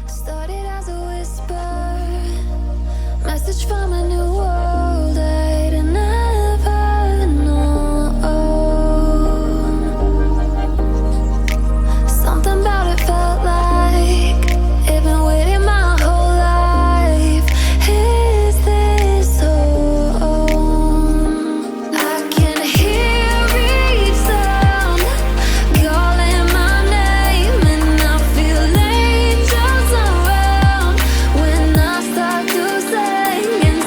Started as a whisper, message from a new world I'd never known. Something about it felt like it'd been waiting my whole life. Is this home? I can hear each sound calling my name, and I feel angels around when I start to sing and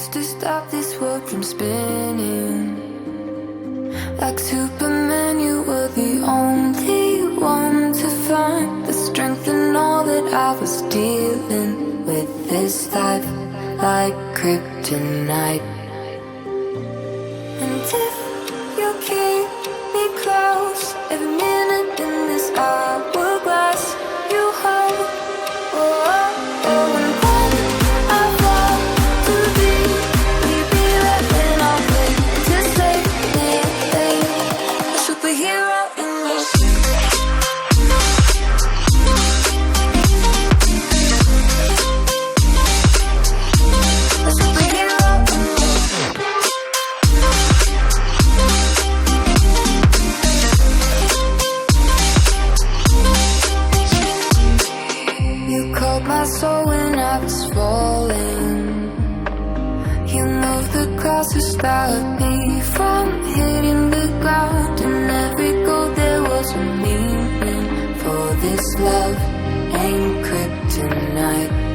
used to stop this world from spinning. Like Superman, you were the only one to find the strength in all that I was dealing with this life, like kryptonite. And if you keep me close, every minute in this hourglass you hold. Oh, oh, oh. And when I fall to be, will you be there when I wake to save me? A superhero in me. A superhero in me. You called my soul when I was falling. You moved the cross to stop me from hitting the ground. In every goal there was a meaning, for this love ain't kryptonite.